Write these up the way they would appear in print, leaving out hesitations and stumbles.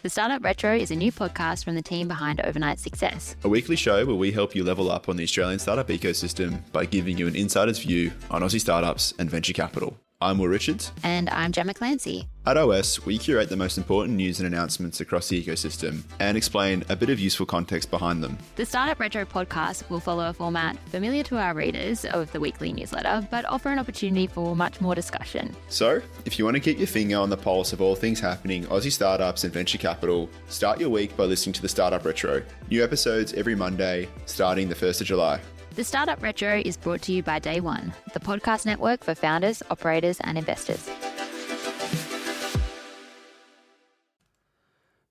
The Startup Retro is a new podcast from the team behind Overnight Success. A weekly show where we help you level up on the Australian startup ecosystem by giving you an insider's view on Aussie startups and venture capital. I'm Will Richards. And I'm Gemma Clancy. At OS, we curate the most important news and announcements across the ecosystem and explain a bit of useful context behind them. The Startup Retro podcast will follow a format familiar to our readers of the weekly newsletter, but offer an opportunity for much more discussion. So, if you want to keep your finger on the pulse of all things happening Aussie startups and venture capital, start your week by listening to the Startup Retro. New episodes every Monday, starting the 1st of July. The Startup Retro is brought to you by Day One, the podcast network for founders, operators, and investors.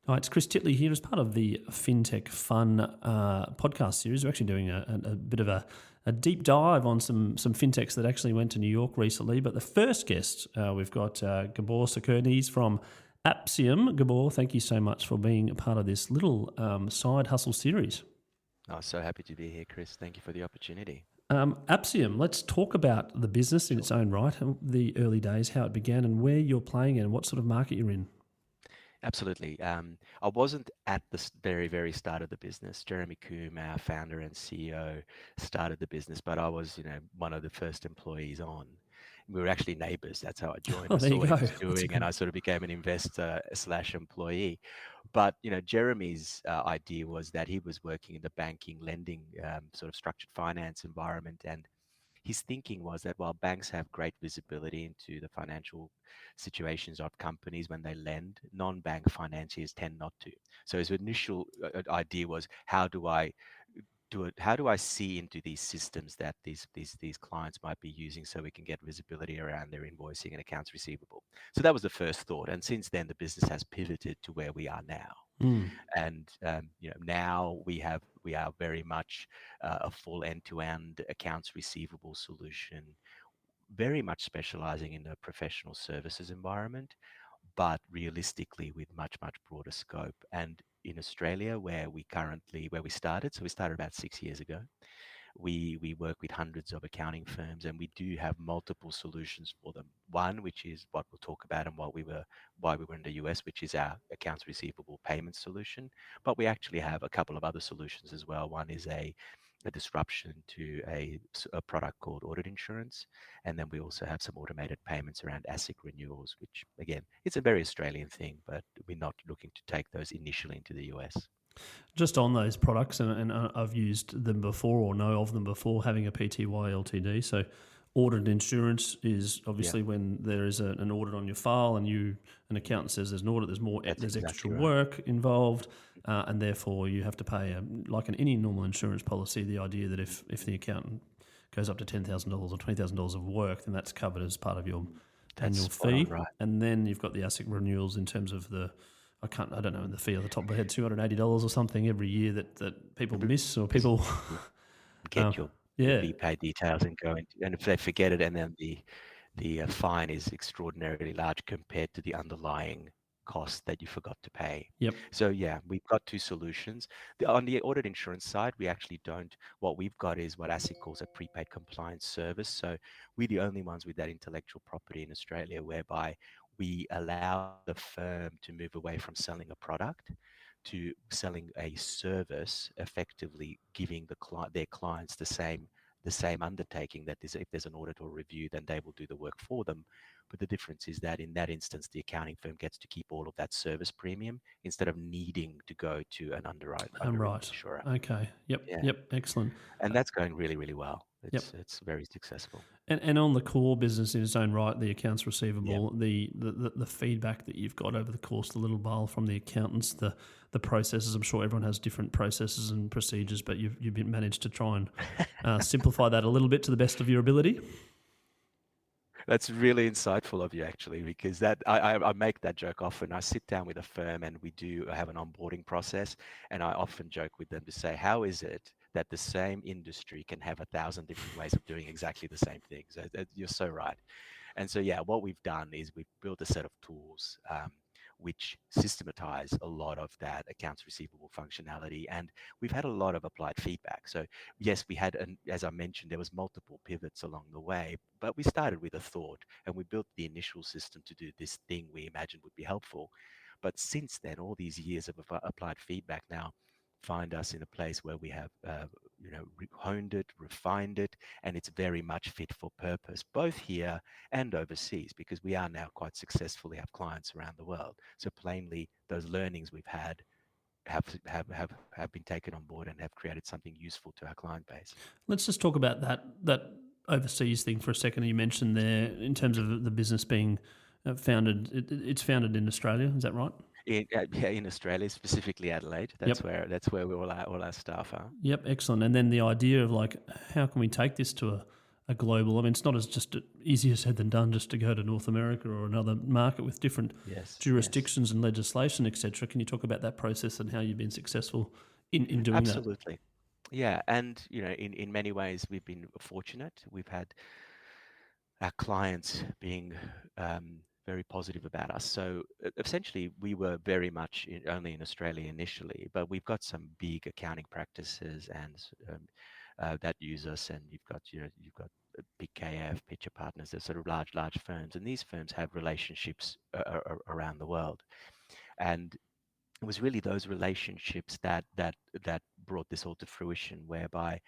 Hi, it's Chris Titley here as part of the Fintech Fun podcast series. We're actually doing a bit of a deep dive on some fintechs that actually went to New York recently. But the first guest, we've got Gabor Szekernyes from apxium. Gabor, thank you so much for being a part of this little side hustle series. Oh, so happy to be here, Chris. Thank you for the opportunity. apxium, let's talk about the business in its own right, the early days, how it began and where you're playing in and what sort of market you're in. Absolutely. I wasn't at the very, very start of the business. Jeremy Coombe, our founder and CEO, started the business, but I was, one of the first employees on. We were actually neighbours. That's how I joined. Oh, I there saw you what go. he was doing, and I sort of became an investor / employee. But Jeremy's idea was that he was working in the banking, lending, sort of structured finance environment, and his thinking was that while banks have great visibility into the financial situations of companies when they lend, non-bank financiers tend not to. So his initial idea was, how do I do it? How do I see into these systems that these clients might be using so we can get visibility around their invoicing and accounts receivable? So that was the first thought. And since then, the business has pivoted to where we are now. And now we are very much a full end-to-end accounts receivable solution, very much specializing in the professional services environment, but realistically with much broader scope. And in Australia, where we started, so we started about 6 years ago. We work with hundreds of accounting firms, and we do have multiple solutions for them. One, which is what we'll talk about and why we were in the US, which is our accounts receivable payment solution. But we actually have a couple of other solutions as well. One is a disruption to a product called audit insurance. And then we also have some automated payments around ASIC renewals, which again, it's a very Australian thing, but we're not looking to take those initially into the US. Just on those products, and I've used them before or know of them before, having a PTY LTD. So audit insurance is obviously when there is an audit on your file and an accountant says there's an audit, there's extra work involved, and therefore you have to pay, like in any normal insurance policy, the idea that if the accountant goes up to $10,000 or $20,000 of work, then that's covered as part of your annual fee. Right. And then you've got the ASIC renewals in terms of I don't know the fee off the top of my head, $280 or something every year that people miss or people get your pay details and go into, and if they forget it, and then the fine is extraordinarily large compared to the underlying cost that you forgot to pay. Yep. So yeah, we've got two solutions. On the audit insurance side, we actually don't. What we've got is what ASIC calls a prepaid compliance service. So we're the only ones with that intellectual property in Australia, whereby we allow the firm to move away from selling a product to selling a service, effectively giving their clients the same undertaking, that if there's an audit or review, then they will do the work for them. But the difference is that in that instance, the accounting firm gets to keep all of that service premium instead of needing to go to an underwriter. Right. Insurer. Okay. Yep. Yeah. Yep. Excellent. And that's going really, really well. It's very successful. And on the core business in its own right, the accounts receivable, the feedback that you've got over the course of the little while from the accountants, the processes. I'm sure everyone has different processes and procedures, but you've managed to try and simplify that a little bit to the best of your ability. That's really insightful of you, actually, because that I make that joke often. I sit down with a firm and we do have an onboarding process, and I often joke with them to say, how is it that the same industry can have 1,000 different ways of doing exactly the same thing? So you're so right. And so, yeah, what we've done is we've built a set of tools which systematize a lot of that accounts receivable functionality. And we've had a lot of applied feedback. So yes, we had, as I mentioned, there was multiple pivots along the way, but we started with a thought and we built the initial system to do this thing we imagined would be helpful. But since then, all these years of applied feedback now find us in a place where we have honed it, refined it, and it's very much fit for purpose, both here and overseas, because we are now quite successful. We have clients around the world. So plainly, those learnings we've had have been taken on board and have created something useful to our client base. Let's just talk about that overseas thing for a second. You mentioned there in terms of the business being founded. It's founded in Australia. Is that right? In Australia, specifically Adelaide. That's Yep. where all our staff are. Yep, excellent. And then the idea of like, how can we take this to a global? I mean, it's not as just easier said than done just to go to North America or another market with different Yes, jurisdictions and legislation, etc. Can you talk about that process and how you've been successful in doing absolutely. Yeah, and in many ways we've been fortunate. We've had our clients being very positive about us. So essentially, we were very much only in Australia initially, but we've got some big accounting practices and that use us, and you've got big KF, Pitcher Partners, they're sort of large firms, and these firms have relationships around the world, and it was really those relationships that brought this all to fruition, whereby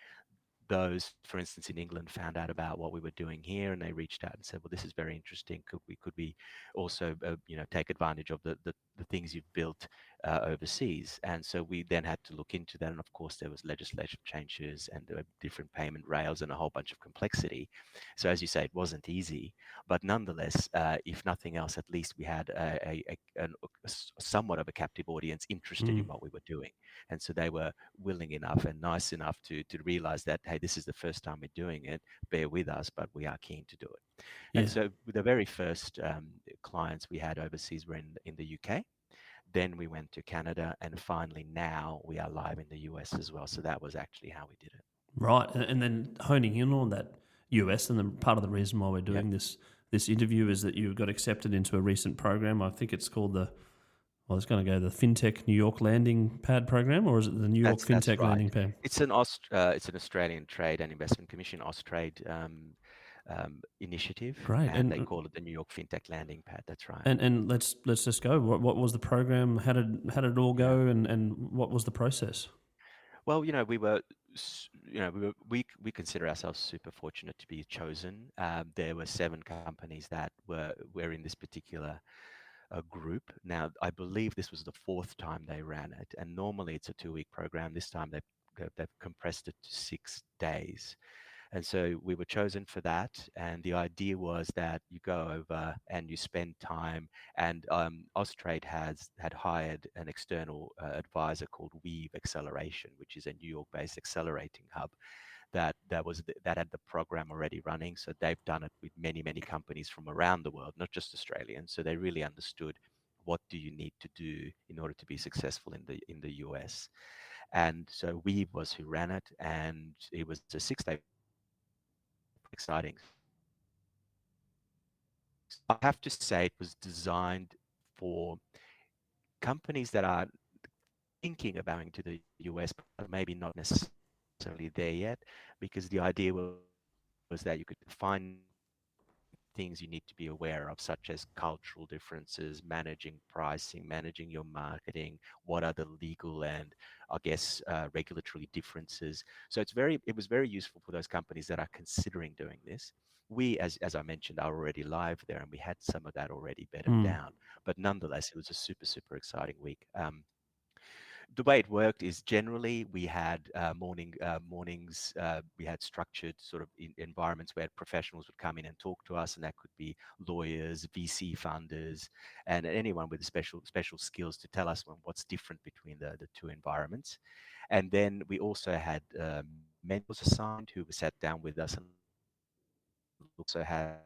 those, for instance, in England, found out about what we were doing here, and they reached out and said, "Well, this is very interesting. Could we also take advantage of the things you've built overseas?" And so we then had to look into that, and of course, there was legislative changes and different payment rails and a whole bunch of complexity. So as you say, it wasn't easy, but nonetheless, if nothing else, at least we had somewhat of a captive audience interested in what we were doing, and so they were willing enough and nice enough to realize that, hey, this is the first time we're doing it, bear with us, but we are keen to do it. Yeah. And so the very first clients we had overseas were in the UK. Then we went to Canada, and finally now we are live in the US as well. So that was actually how we did it. Right, and then honing in on that US, and then part of the reason why we're doing this interview is that you got accepted into a recent program. I think it's called it's going to go the Fintech New York Landing Pad program, or is it the New York That's Fintech right. Landing Pad? It's an Australian Trade and Investment Commission, Austrade initiative, Great, and they call it the New York Fintech Landing Pad. That's right. And let's just go. What was the program? How did it all go? And what was the process? Well, we consider ourselves super fortunate to be chosen. There were 7 companies that were in this particular group. Now, I believe this was the 4th time they ran it, and normally it's a 2-week program. This time they've compressed it to 6 days. And so we were chosen for that. And the idea was that you go over and you spend time. And Austrade had hired an external advisor called Weave Acceleration, which is a New York-based accelerating hub that had the program already running. So they've done it with many companies from around the world, not just Australian. So they really understood what do you need to do in order to be successful in the US. And so Weave was who ran it, and it was a 6-day exciting. I have to say it was designed for companies that are thinking about going to the US, but maybe not necessarily there yet, because the idea was that you could find things you need to be aware of, such as cultural differences, managing pricing, managing your marketing, what are the legal and, I guess, regulatory differences. So it was very useful for those companies that are considering doing this. We, as I mentioned, are already live there, and we had some of that already bedded down. But nonetheless, it was a super exciting week. The way it worked is generally we had mornings, we had structured sort of environments where professionals would come in and talk to us, and that could be lawyers, VC funders, and anyone with special skills to tell us what's different between the 2 environments. And then we also had mentors assigned who sat down with us, and also had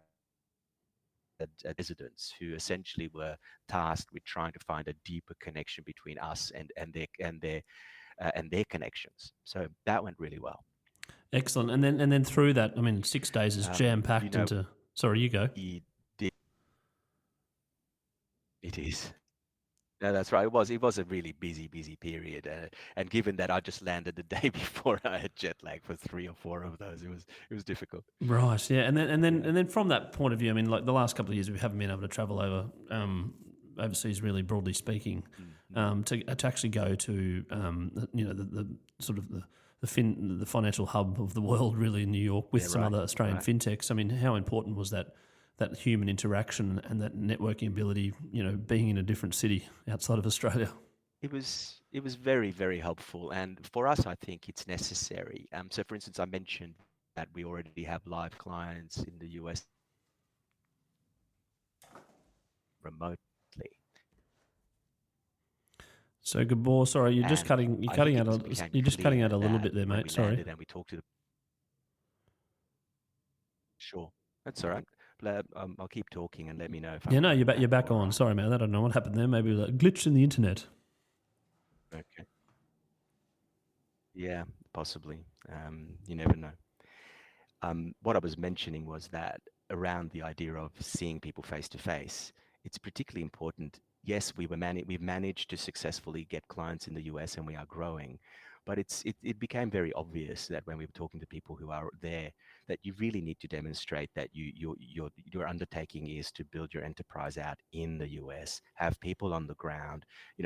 residents who essentially were tasked with trying to find a deeper connection between us and their connections. So that went really well. Excellent. And then through that, I mean, 6 days is jam packed into. Sorry, you go. It is. No, that's right. It was a really busy period, and given that I just landed the day before, I had jet lag for 3 or 4 of those. It was difficult. Right. Yeah. And then from that point of view, I mean, like the last couple of years, we haven't been able to travel overseas, really broadly speaking, to actually go to the sort of the financial hub of the world, really, in New York, with some other Australian fintechs. I mean, how important was that human interaction and that networking ability? Being in a different city outside of Australia. It was very, very helpful, and for us, I think it's necessary. So, for instance, I mentioned that we already have live clients in the US remotely. So Gabor, sorry, you're just And cutting. You're I cutting think it out. just became You're just cutting clear out a little that bit there, when mate. we Sorry. landed and we talked to the sure, that's all right. I'll keep talking and let me know if Yeah, I'm no, you're cutting back. You're out back or on. Sorry, man. I don't know what happened there. Maybe a glitch in the internet. okay. Yeah, possibly. You never know. What I was mentioning was that around the idea of seeing people face to face, it's particularly important. Yes, we've managed to successfully get clients in the US and we are growing, but it became very obvious that when we were talking to people who are there, that you really need to demonstrate that your undertaking is to build your enterprise out in the US, have people on the ground,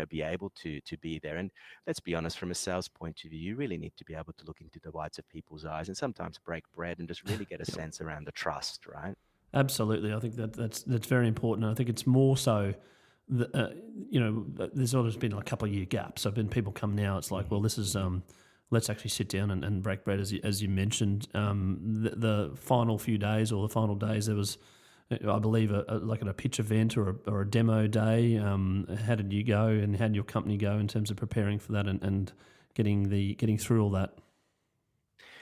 be able to be there. And let's be honest, from a sales point of view, you really need to be able to look into the whites of people's eyes and sometimes break bread and just really get a sense around the trust, right? Absolutely, I think that's very important. I think it's more so that there's always been a couple of year gap. So when people come now, it's like, well, this is let's actually sit down and break bread, as you mentioned. The final few days or the final days, there was, I believe, like a pitch event or a demo day. How did you go, and how did your company go in terms of preparing for that and getting through all that?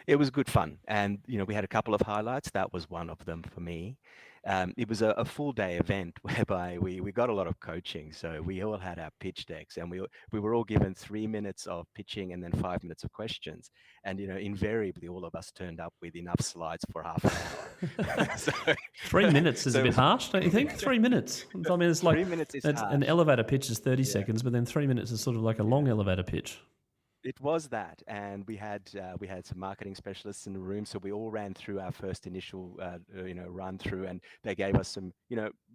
It was good fun, and we had a couple of highlights. That was one of them for me. It was a full day event whereby we got a lot of coaching. So we all had our pitch decks, and we were all given 3 minutes of pitching and then 5 minutes of questions. And invariably, all of us turned up with enough slides for half an hour. So, 3 minutes is so a it bit was harsh, don't you think? 3 minutes. I mean, it's like 3 minutes is an harsh. elevator pitch is 30 Yeah. seconds, but then 3 minutes is sort of like a long elevator pitch. It was that, and we had some marketing specialists in the room, so we all ran through our first initial run through, and they gave us some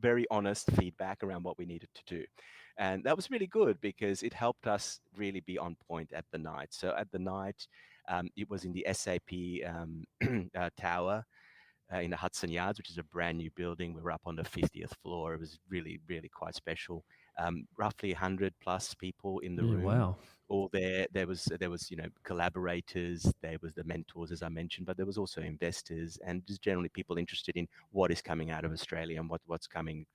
very honest feedback around what we needed to do, and that was really good because it helped us really be on point at the night. So at the night, it was in the SAP tower in the Hudson Yards, which is a brand new building. We were up on the 50th floor. It was really, really quite special. Roughly 100 plus people in the Yeah, room. wow. All there was collaborators, there was the mentors, as I mentioned, but there was also investors and just generally people interested in what is coming out of Australia and what's coming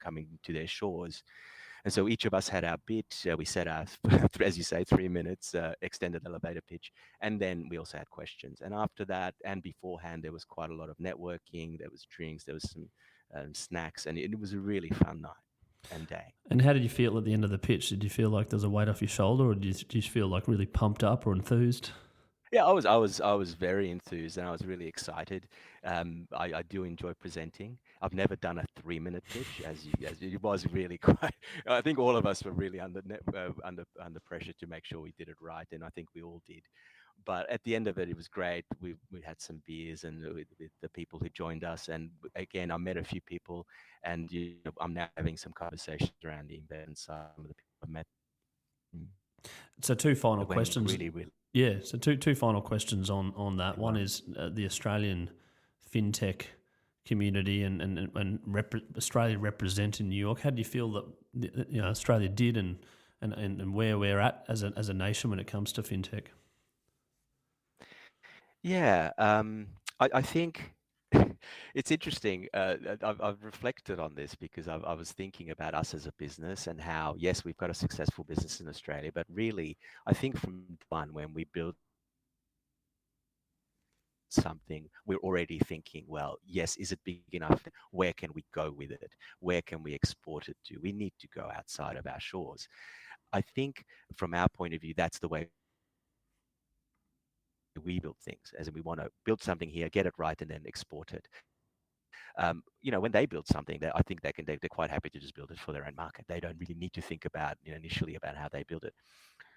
to their shores. And so each of us had our bit. We set our, as you say, 3 minutes extended elevator pitch, and then we also had questions. And after that, and beforehand, there was quite a lot of networking. There was drinks. There was some snacks, and it was a really fun night and day. And how did you feel at the end of the pitch? Did you feel like there's a weight off your shoulder, or did you feel like really pumped up or enthused? Yeah, I was very enthused and I was really excited. I do enjoy presenting. I've never done a 3 minute pitch, as it was really quite. I think all of us were really under pressure to make sure we did it right, and I think we all did. But at the end of it, it was great. We had some beers and with the people who joined us, and again, I met a few people, and I'm now having some conversations around the investment side. Some of the people I've met. Mm. So two final It went questions. really, really. Yeah, so two final questions on that. One Well. is the Australian fintech community and Australia represent in New York. How do you feel that Australia did and where we're at as a nation when it comes to fintech? Yeah, I think it's interesting. I've reflected on this because I was thinking about us as a business and how, yes, we've got a successful business in Australia, but really, I think from one, when we build something, we're already thinking, well, yes, is it big enough? Where can we go with it? Where can we export it to? We need to go outside of our shores. I think from our point of view, that's the way we build things, as in we want to build something here, get it right, and then export it. When they build something, I think they're quite happy to just build it for their own market. They don't really need to think about initially about how they build it.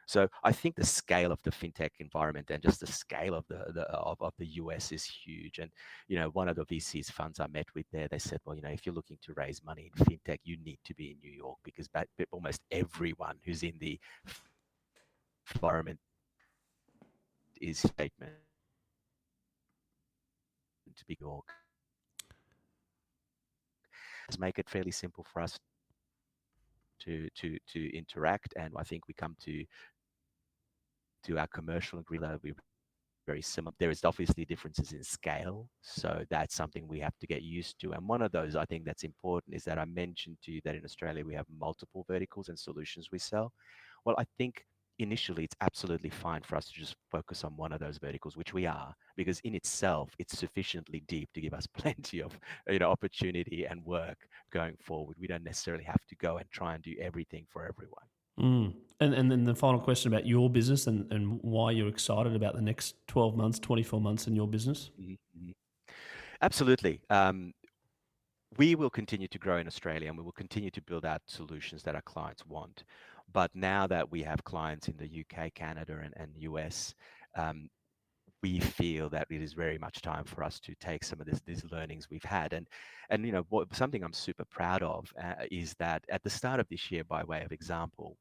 So I think the scale of the fintech environment and just the scale of the US is huge. And one of the VCs funds I met with there, they said, well, if you're looking to raise money in fintech, you need to be in New York because almost everyone who's in the environment is statement to be New York. Let's make it fairly simple for us to interact, and I think we come to our commercial agreement. We're very similar. There is obviously differences in scale, so that's something we have to get used to. And one of those I think that's important is that I mentioned to you that in Australia we have multiple verticals and solutions we sell. Well, I think initially it's absolutely fine for us to just focus on one of those verticals, which we are, because in itself it's sufficiently deep to give us plenty of opportunity and work going forward. We don't necessarily have to go and try and do everything for everyone. And then the final question about your business and why you're excited about the next 12 months, 24 months in your business. Mm-hmm. Absolutely. We will continue to grow in Australia, and we will continue to build out solutions that our clients want. But now that we have clients in the UK, Canada, and US, we feel that it is very much time for us to take some of these learnings we've had. And something I'm super proud of is that at the start of this year, by way of example,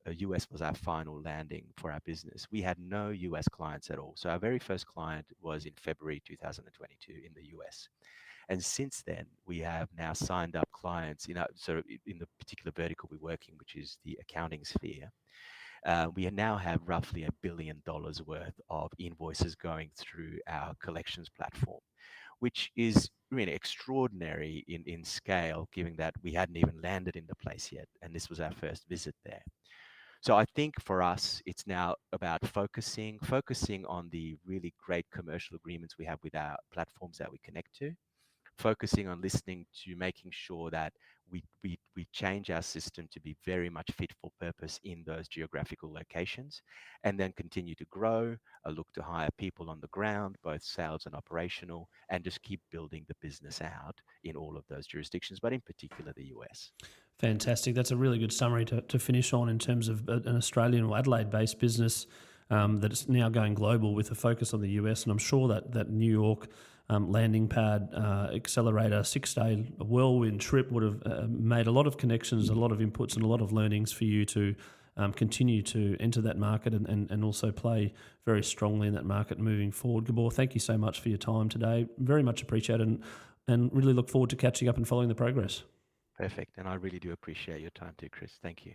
US was our final landing for our business. We had no US clients at all. So our very first client was in February 2022 in the US. And since then, we have now signed up clients, sort of in the particular vertical we work in, which is the accounting sphere. We now have roughly $1 billion worth of invoices going through our collections platform, which is really extraordinary in scale, given that we hadn't even landed in the place yet, and this was our first visit there. So I think for us, it's now about focusing on the really great commercial agreements we have with our platforms that we connect to, focusing on listening to making sure that we change our system to be very much fit for purpose in those geographical locations, and then continue to grow, look to hire people on the ground, both sales and operational, and just keep building the business out in all of those jurisdictions, but in particular the US. Fantastic. That's a really good summary to finish on in terms of an Australian or Adelaide-based business that is now going global with a focus on the US. And I'm sure that New York landing pad accelerator 6-day whirlwind trip would have made a lot of connections, a lot of inputs and a lot of learnings for you to continue to enter that market and also play very strongly in that market moving forward. Gabor, thank you so much for your time today. Very much appreciated and really look forward to catching up and following the progress. Perfect. And I really do appreciate your time too, Chris. Thank you.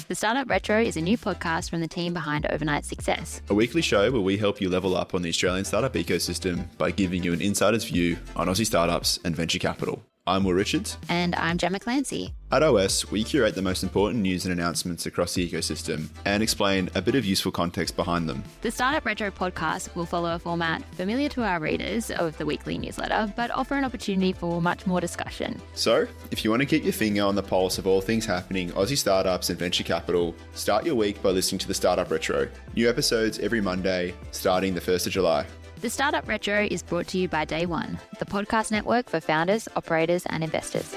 The Startup Retro is a new podcast from the team behind Overnight Success. A weekly show where we help you level up on the Australian startup ecosystem by giving you an insider's view on Aussie startups and venture capital. I'm Will Richards. And I'm Gemma Clancy. At OS, we curate the most important news and announcements across the ecosystem and explain a bit of useful context behind them. The Startup Retro podcast will follow a format familiar to our readers of the weekly newsletter, but offer an opportunity for much more discussion. So, if you want to keep your finger on the pulse of all things happening Aussie startups and venture capital, start your week by listening to the Startup Retro. New episodes every Monday, starting the 1st of July. The Startup Retro is brought to you by Day One, the podcast network for founders, operators, and investors.